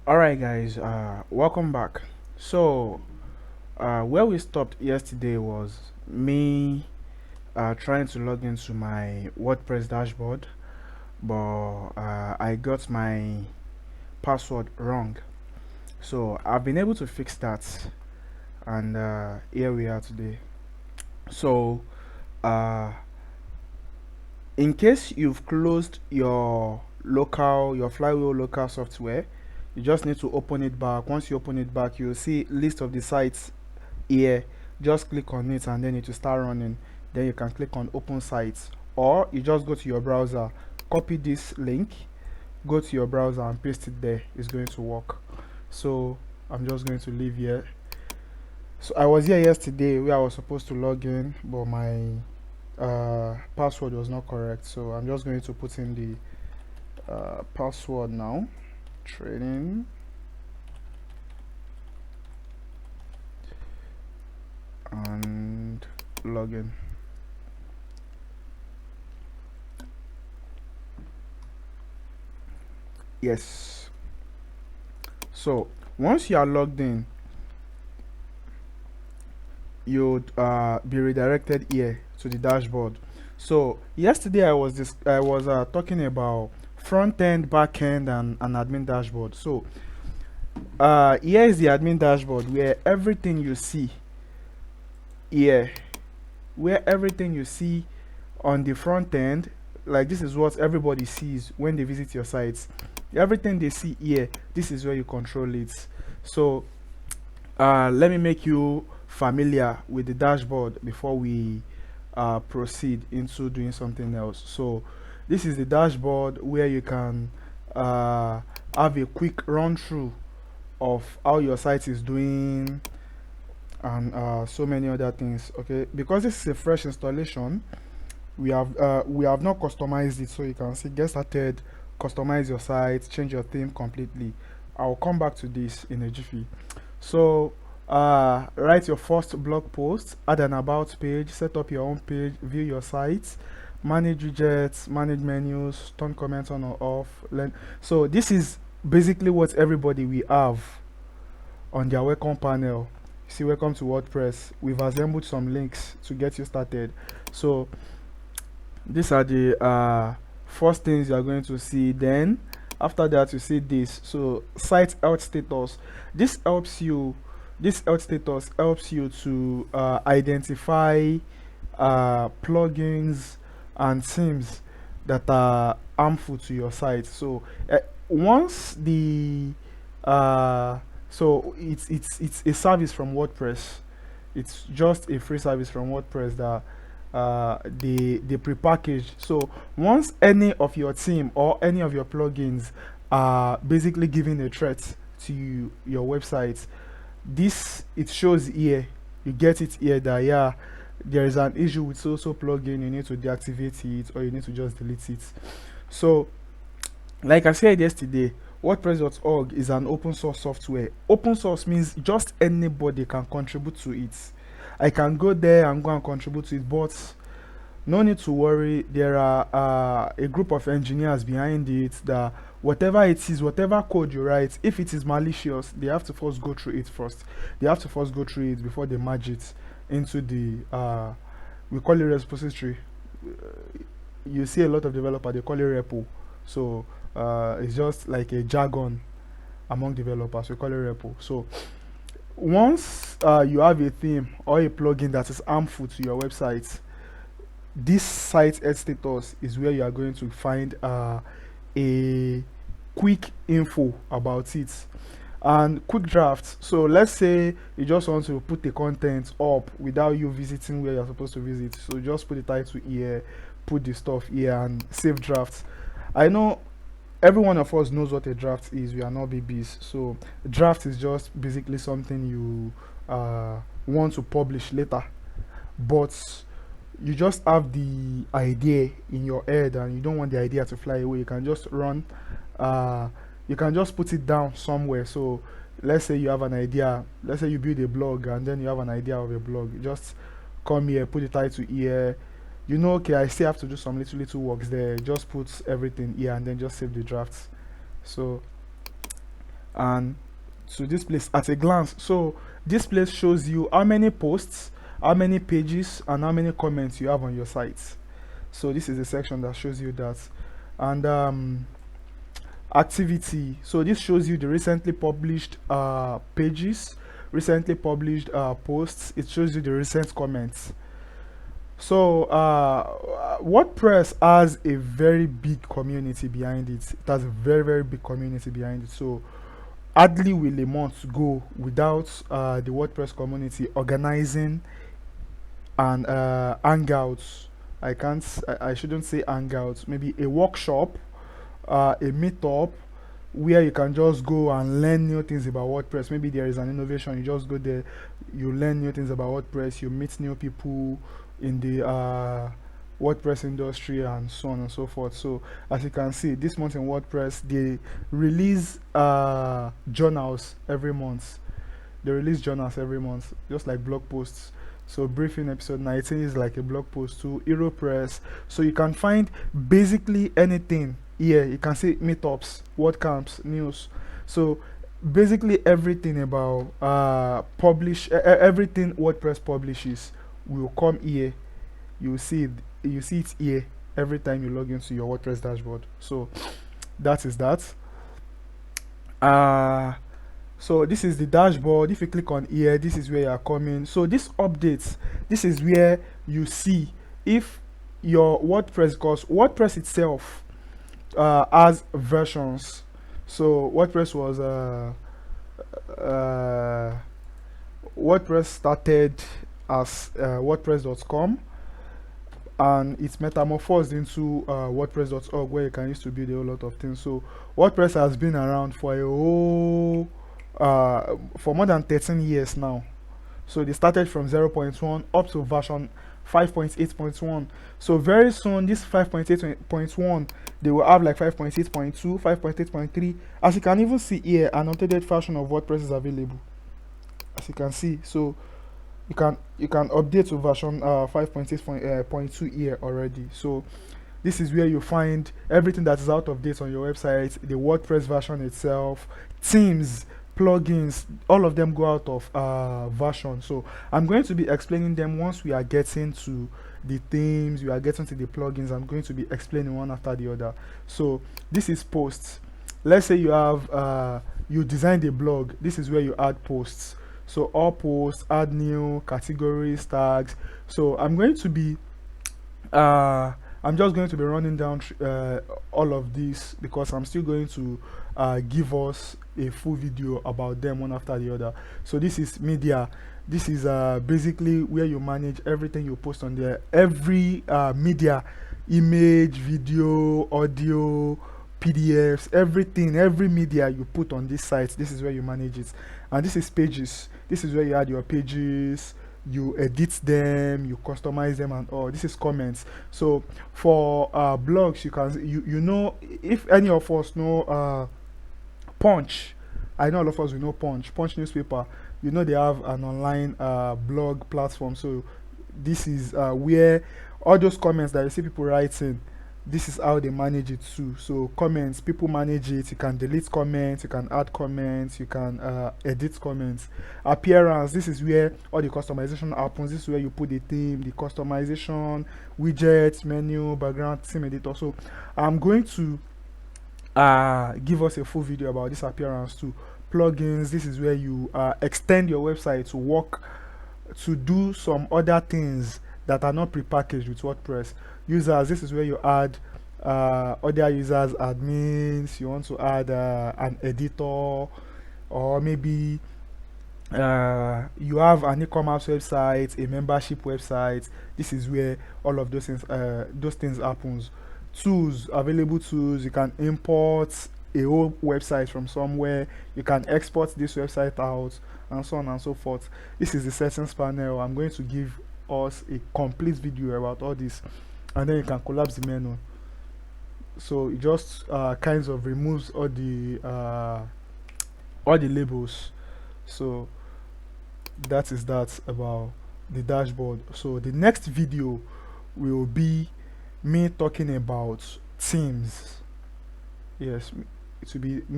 Alright guys, welcome back. So, where we stopped yesterday was me trying to log into my WordPress dashboard, but I got my password wrong. So, I've been able to fix that, and here we are today. So, uh, in case you've closed your flywheel local software, you just need to open it back. Once you open it back, you'll see list of the sites here. Just click on it and then it will start running. Then you can click on open sites, or you just go to your browser, copy this link, go to your browser and paste it there. It's going to work. So I'm just going to leave here. So I was here yesterday where I was supposed to log in, but my password was not correct. So I'm just going to put in the password now. Trading and login. Yes. So once you are logged in, you'd be redirected here to the dashboard. So yesterday I was talking about front end, back end, and an admin dashboard. So here is the admin dashboard where everything you see here, where everything you see on the front end, like this is what everybody sees when they visit your sites. Everything they see here, this is where you control it. So let me make you familiar with the dashboard before we proceed into doing something else. So this is the dashboard where you can have a quick run through of how your site is doing, and so many other things. Okay, because this is a fresh installation, we have not customized it, so you can see get started, customize your site, change your theme completely. I'll come back to this in a jiffy. So write your first blog post, add an about page, set up your own page, view your site, manage widgets, manage menus, turn comments on or off. So this is basically what everybody we have on their welcome panel. See, welcome to WordPress. We've assembled some links to get you started. So these are the first things you are going to see. Then after that you see this. So site health status. This helps you, this health status helps you to identify plugins and themes that are harmful to your site. So once the so it's a service from WordPress. It's just a free service from WordPress that they prepackaged. So once any of your theme or any of your plugins are basically giving a threat to your website, this it shows here. You get it here that yeah, there is an issue with so plugin. You need to deactivate it or you need to just delete it. So like I said yesterday, WordPress.org is an open source software. Open source means just anybody can contribute to it. I can go there and go and contribute to it, but no need to worry. There are a group of engineers behind it that whatever it is, whatever code you write, if it is malicious, they have to first go through it first. They have to first go through it before they merge it into the we call it repository. You see a lot of developers, they call it repo. So it's just like a jargon among developers. We call it repo. So once you have a theme or a plugin that is harmful to your website, this site health status is where you are going to find a quick info about it and quick drafts. So let's say you just want to put the content up without you visiting where you're supposed to visit. So just put the title here, put the stuff here, and save drafts. I know every one of us knows what a draft is. We are not babies. So draft is just basically something you want to publish later, but you just have the idea in your head and you don't want the idea to fly away. You can just run you can just put it down somewhere. So let's say you have an idea, let's say you build a blog and then you have an idea of a blog. You just come here, put the title here, you know, okay, I still have to do some little works there. Just put everything here and then just save the drafts. So and to this place at a glance. So this place shows you how many posts, how many pages, and how many comments you have on your site. So this is a section that shows you that. And activity, so this shows you the recently published pages, recently published posts. It shows you the recent comments. So WordPress has a very big community behind it. It has a very, very big community behind it. So hardly will a month go without the WordPress community organizing an hangouts. I shouldn't say hangouts, maybe a workshop, a meetup, where you can just go and learn new things about WordPress. Maybe there is an innovation, you just go there, you learn new things about WordPress, you meet new people in the WordPress industry, and so on and so forth. So as you can see, this month in WordPress, they release journals every month. They release journals every month, just like blog posts. So briefing episode 19 is like a blog post to HeroPress. So you can find basically anything here. You can see meetups, WordCamps, news. So basically everything about everything WordPress publishes will come here. You see it, you see it here every time you log into your WordPress dashboard. So that is that. So this is the dashboard. If you click on here, this is where you are coming. So this updates, this is where you see if your WordPress, because WordPress itself has versions. So WordPress started as WordPress.com, and it's metamorphosed into WordPress.org, where you can use to build a whole lot of things. So WordPress has been around for a whole for more than 13 years now. So they started from 0.1 up to version 5.8.1. So very soon this 5.8.1, they will have like 5.8.2, 5.8.3. As you can even see here, an updated version of WordPress is available, as you can see. So you can update to version 5.8.2 here already. So this is where you find everything that is out of date on your website, the WordPress version itself, themes, plugins, all of them go out of version. So I'm going to be explaining them once we are getting to the themes, we are getting to the plugins. I'm going to be explaining one after the other. So this is posts. Let's say you have you designed a blog. This is where you add posts. So all posts, add new categories, tags. So I'm just going to be running down all of these, because I'm still going to give us a full video about them one after the other. So this is media. This is basically where you manage everything you post on there. Every media, image, video, audio, PDFs, everything, every media you put on this site, this is where you manage it. And this is pages. This is where you add your pages, you edit them, you customize them, and all. This is comments. So for blogs, you know, if any of us know Punch, I know all of us will know Punch newspaper. You know, they have an online blog platform. So this is where all those comments that you see people writing, this is how they manage it too. So comments, people manage it. You can delete comments, you can add comments, you can edit comments. Appearance, this is where all the customization happens. This is where you put the theme, the customization, widgets, menu, background, theme editor. So I'm going to give us a full video about this appearance too. Plugins, this is where you extend your website to work, to do some other things that are not prepackaged with WordPress. Users, this is where you add other users, admins. You want to add an editor, or maybe you have an e-commerce website, a membership website. This is where all of those things happens. Tools, available tools. You can import a whole website from somewhere, you can export this website out, and so on and so forth. This is the settings panel. I'm going to give us a complete video about all this, and then you can collapse the menu. So it just kinds of removes all the labels. So that is that about the dashboard. So the next video will be me talking about themes. Yes, it will be